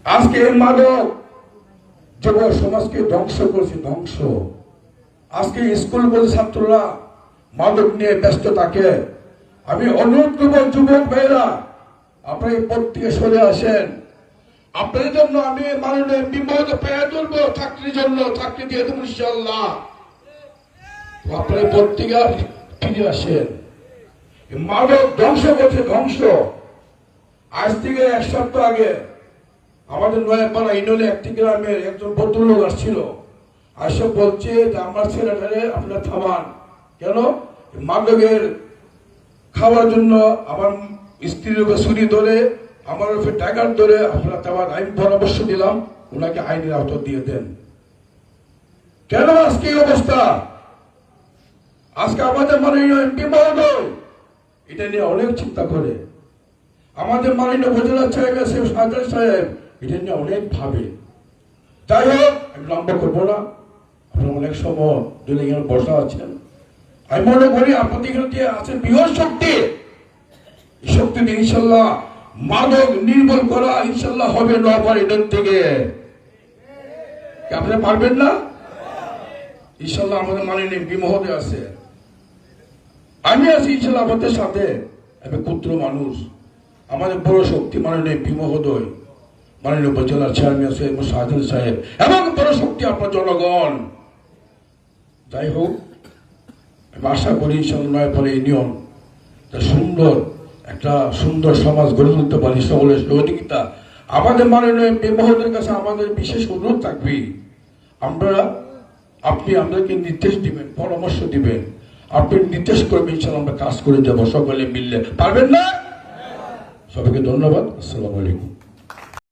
আজকে মাদক যুব সমাজকে ধ্বংস করছে, ধ্বংস। আজকে স্কুল কলেজ ছাত্ররা মাদক নিয়ে ব্যস্ত থাকে। আমি অনুরোধ করব যুবক ভাইরা, আপনারা প্রত্যেকে সরে আসেন। আপনাদের জন্য আমি মাননীয় এমপি মহোদয় পেয়ে তুলবো চাকরির জন্য, চাকরি দিয়ে দেবো ইনশাআল্লাহ। আপনারা প্রত্যেকে ফিরে আসেন। মাদক ধ্বংস করছে, ধ্বংস। আজ থেকে এক সপ্তাহ আগে আমাদের নয়াপাড়া ইউনিয়নে একটি গ্রামের একজন ভদ্রলোক আসছিল, আসে বলছে যে আমার ছেলেটারে আপনারা থামান। কেন? মাদকের খাওয়ার জন্য আমার স্ত্রীর উপরে ছুরি ধরে, আমার উপরে ট্যাগার ধরে আপনারা থামান। আমি পরামর্শ দিলাম ওনাকে আইনের আওতা দিয়ে দেন। কেন আজকে এই অবস্থা? আজকে আমাদের মাননীয় এমপি মহোদয় এটা নিয়ে অনেক চিন্তা করে। আমাদের মাননীয় উপজেলা সাহেব সাজার সাহেব এটা নিয়ে অনেক ভাবে। যাই হোক, আমি লম্বা করবো না। আপনারা অনেক সময় যদি এখানে বসা আছেন, আমি মনে করি আপনাদের এখানে আছে বৃহৎ শক্তি। এই শক্তি দিয়ে ইনশাল্লাহ মাদক নির্মূল করা ইনশাল্লাহ হবে নয়াপাড়া ইউনিয়ন থেকে। আপনারা পারবেন না? ইনশাল্লাহ আমাদের মাননীয় এমপি মহোদয় আছে, আমি আছি ইনশাল্লাহ আমাদের সাথে। আমি ক্ষুদ্র মানুষ, আমাদের বড় শক্তি মাননীয় এমপি মহোদয়, মাননীয় উপজেলার চেয়ারম্যান সাহেব সাহেব সাহেব এবং বড় শক্তি আপনার জনগণ। যাই হোক, আমি আশা করি ইনশাল্লাহ নয়াপাড়া ইউনিয়ন সুন্দর একটা সুন্দর সমাজ গড়ে তুলতে পারি সকলের সহযোগিতা। আমাদের মাননীয় এমপি মহোদয়ের কাছে আমাদের বিশেষ অনুরোধ থাকবে, আপনি আমাদেরকে নির্দেশ দিবেন, পরামর্শ দিবেন, আপনি নির্দেশ করবেন, ইনশাল্লাহ আমরা কাজ করে যাবো সকলে মিললে। পারবেন না? সবাইকে ধন্যবাদ। আসসালামু আলাইকুম।